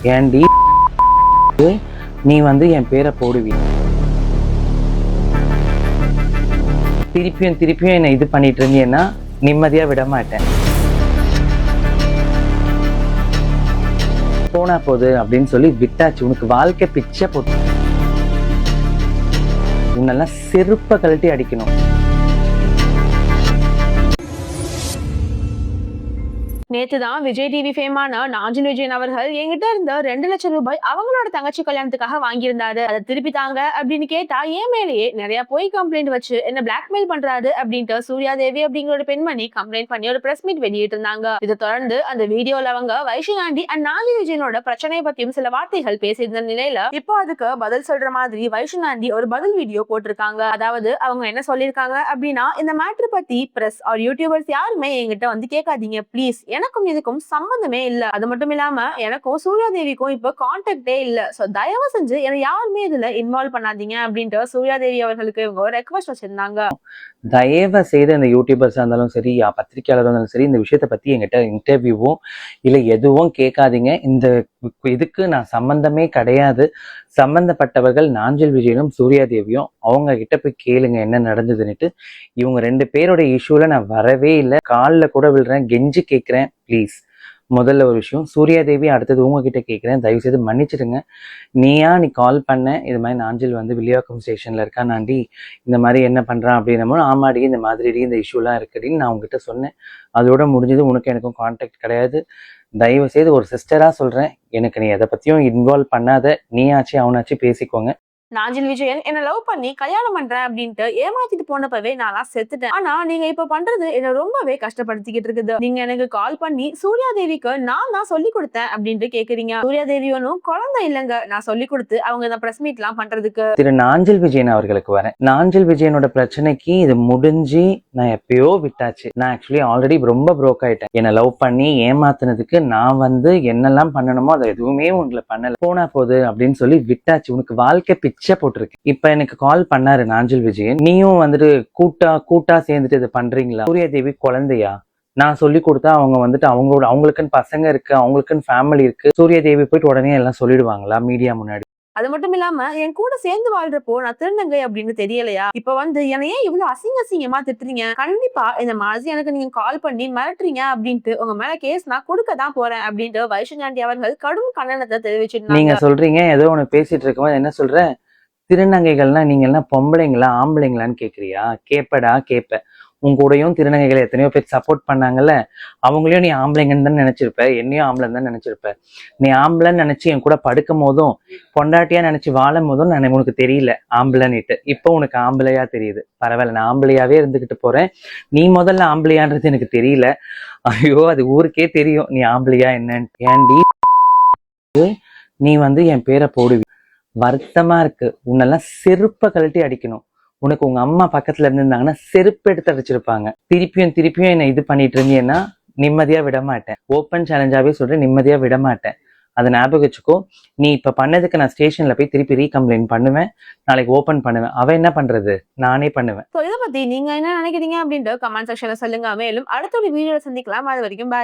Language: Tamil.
ஏன்டி நீ வந்து என் பேரை போடுவி, திருப்பியும் என்னை இது பண்ணிட்டு இருந்தீங்கன்னா நிம்மதியா விட மாட்டேன். போனா போகுது அப்படின்னு சொல்லி விட்டாச்சு. உனக்கு வாழ்க்கை பிச்சை போட்டு உன்னெல்லாம் செருப்ப கழட்டி அடிக்கணும். நேத்துதான் விஜய் டிவி ஃபேமான நாஞ்சில் விஜயன் அவர்கள் என்கிட்ட இருந்த 2 லட்சம் ரூபாய் அவங்களோட தங்கச்சி கல்யாணத்துக்காக வாங்கியிருந்தாரு. அதை திருப்பி தாங்க அப்படின்னு கேட்டா என் மேலேயே நிறைய பொய் கம்ப்ளைண்ட் வச்சு என்ன பிளாக்மெயில் பண்றாரு அப்படின்ட்டு சூர்யா தேவி அப்படிங்கிற ஒரு பெண்மணி கம்ப்ளைண்ட் பண்ணி ஒரு பிரஸ் மீட் வெளியிட்டு இருந்தாங்க. இதை தொடர்ந்து அந்த வீடியோல அவங்க வைஷ்ணவி அண்ட் நாஞ்சில் விஜயனோட பிரச்சனையை பத்தியும் சில வார்த்தைகள் பேசியிருந்த நிலையில இப்போ அதுக்கு பதில் சொல்ற மாதிரி வைஷ்ணவி ஒரு பதில் வீடியோ போட்டிருக்காங்க. அதாவது அவங்க என்ன சொல்லியிருக்காங்க அப்படின்னா, இந்த மேட்ரு பத்தி பிரஸ் ஆர் யூடியூபர்ஸ் யாருமே என்கிட்ட வந்து கேட்காதீங்க ப்ளீஸ், எனக்கும் இதுக்கும் சம்பந்தமே இல்ல. அது மட்டும் இல்லாம எனக்கும் சூர்யா தேவிக்கும் இப்ப கான்டாக்டே இல்ல. சோ தயவு செஞ்சு என்ன யாருமே இதுல இன்வால்வ் பண்ணாதீங்க அப்படின்ட்டு சூர்யா தேவி அவர்களுக்கு இவங்க ஒரு ரெக்வஸ்ட் வச்சிருந்தாங்க. தயவு செய்து இந்த யூடியூபர்ஸா இருந்தாலும் சரி, பத்திரிகையாளராக இருந்தாலும் சரி, இந்த விஷயத்த பத்தி என்கிட்ட இன்டர்வியூவும் இல்ல எதுவும் கேட்காதீங்க. இந்த இதுக்கு நான் சம்பந்தமே கிடையாது. சம்பந்தப்பட்டவர்கள் நாஞ்சில் விஜயனும் சூர்யா தேவியும் அவங்க கிட்ட போய் கேளுங்க என்ன நடந்ததுன்னுட்டு. இவங்க 2 பேரோட இஷ்யூல நான் வரவே இல்லை. காலில் கூட விழுறேன், கெஞ்சி கேட்கிறேன் ப்ளீஸ். முதல்ல ஒரு விஷயம். சூர்யா தேவி அடுத்தது உங்ககிட்ட கேட்குறேன், தயவு செய்து மன்னிச்சிடுங்க. நீ கால் பண்ண இது மாதிரி நாஞ்சில் வந்து வில்லிவாக்கம் ஸ்டேஷன்ல இருக்கா நாண்டி, இந்த மாதிரி என்ன பண்றான் அப்படின்னமோ, ஆமாடி இந்த மாதிரி இந்த இஷ்யூலாம் இருக்குடின்னு நான் உங்ககிட்ட சொன்னேன். அதோட முடிஞ்சது. உனக்கு எனக்கும் கான்டாக்ட் கிடையாது. தயவு செய்து ஒரு சிஸ்டரா சொல்றேன், எனக்கு நீ எதை பத்தியும் இன்வால்வ் பண்ணாத. நீயாச்சு அவனாச்சு பேசிக்கோங்க. நாஞ்சில் விஜயன் என்ன லவ் பண்ணி கல்யாணம் பண்றேன் அப்படின்ட்டு ஏமாத்திட்டு போனப்பவே நான் செத்துட்டேன். ஆனா நீங்க இப்ப பண்றது என்ன ரொம்பவே கஷ்டப்படுத்திக்கிட்டு இருக்குது. நீங்க எனக்கு கால் பண்ணி சூர்யா தேவிக்கு நான் தான் சொல்லி கொடுத்தேன் அப்படின்ட்டு கேக்குறீங்க. சூர்யா தேவி ஒன்னும் குழந்தை இல்லைங்க, நான் சொல்லி கொடுத்து அவங்க இந்த பிரஸ் மீட் எல்லாம் பண்றதுக்கு. திரு நாஞ்சில் விஜயன் அவர்களுக்கு வரேன். நாஞ்சில் விஜயனோட பிரச்சனைக்கு இது முடிஞ்சு நான் எப்பயோ விட்டாச்சு. நான் ஆக்சுவலி ஆல்ரெடி ரொம்ப ப்ரோக் ஆயிட்டேன். என்னை லவ் பண்ணி ஏமாத்தினதுக்கு நான் வந்து என்னெல்லாம் பண்ணணுமோ அதை எதுவுமே உங்களை பண்ணல. போனா போகுது அப்படின்னு சொல்லி விட்டாச்சு. உனக்கு வாழ்க்கை பிச்சை போட்டிருக்கு. இப்ப எனக்கு கால் பண்ணாரு நாஞ்சில் விஜயன், நீயும் வந்துட்டு கூட்டா சேர்ந்துட்டு இதை பண்றீங்களா? சூர்யா தேவி குழந்தையா? நான் சொல்லி கொடுத்தா அவங்க வந்துட்டு அவங்களுக்குன்னு பசங்க இருக்கு, அவங்களுக்குன்னு ஃபேமிலி இருக்கு. சூர்யா தேவி போயிட்டு உடனே எல்லாம் சொல்லிடுவாங்களா மீடியா முன்னாடி? அது மட்டும் இல்லாம என் கூட சேர்ந்து வாழ்றப்போ நான் திருநங்கை அப்படின்னு தெரியலையா? இப்ப வந்து என்னையே இவ்வளவு அசிங்கமா திட்டுறீங்க. கண்டிப்பா இந்த மாதிரி எனக்கு நீங்க கால் பண்ணி மிரட்டுறீங்க அப்படின்ட்டு உங்க மேல கேஸ் நான் கொடுக்கதான் போறேன் அப்படின்ட்டு வைஷ்ணவி அவர்கள் கடும் கண்டனத்தை தெரிவிச்சிருந்தாங்க. நீங்க சொல்றீங்க ஏதோ ஒண்ணு பேசிட்டு இருக்கும்போது என்ன சொல்ற, திருநங்கைகள்னா நீங்க எல்லாம் பொம்பளைங்களா ஆம்பளைங்களான்னு கேக்குறியா? கேப்படா கேப்ப. உன் கூடயும் திருநங்கைகளை எத்தனையோ பேர் சப்போர்ட் பண்ணாங்கல்ல, அவங்களையும் நீ ஆம்பளைங்கன்னு தான் நினைச்சிருப்ப, என்னையும் ஆம்பளைன்னு தான் நினைச்சிருப்ப. நீ ஆம்பளைன்னு நினைச்சு என் கூட படுக்கும் போதும் பொண்டாட்டியா நினைச்சு வாழும் போதும் நான் உனக்கு தெரியல ஆம்பளைன்னுட்டு. இப்போ உனக்கு ஆம்பளையா தெரியுது. பரவாயில்ல, நான் ஆம்பளையாவே இருந்துகிட்டு போறேன். நீ முதல்ல ஆம்பளையான்றது எனக்கு தெரியல. ஐயோ, அது ஊருக்கே தெரியும் நீ ஆம்பளையா என்னன்னு. ஏன்டி நீ வந்து என் பேரை போடுவி, வருத்தமா இருக்கு. உன்னெல்லாம் செருப்ப கழட்டி அடிக்கணும். உனக்கு உங்க அம்மா பக்கத்துல இருந்திருந்தாங்கன்னா செருப்பு எடுத்து அடிச்சிருப்பாங்க. திருப்பியும் என்னை இது பண்ணிட்டு இருந்தீங்கன்னா நிம்மதியா விட மாட்டேன். ஓப்பன் சேலஞ்சாவே சொல்றேன், நிம்மதியா விட மாட்டேன். அதை ஞாபகம் வச்சுக்கோ. நீ இப்ப பண்ணதுக்கு நான் ஸ்டேஷன்ல போய் திருப்பி ரீகம்ப்ளைண்ட் பண்ணுவேன், நாளைக்கு ஓபன் பண்ணுவேன். அவ என்ன பண்றது, நானே பண்ணுவேன். இதை பத்தி நீங்க என்ன நினைக்கிறீங்க அப்படின்ட்டு கமெண்ட் செக்ஷன்ல சொல்லுங்க. மேலும் அடுத்த ஒரு வீடியோல சந்திக்கலாம். அது வரைக்கும் பாய்.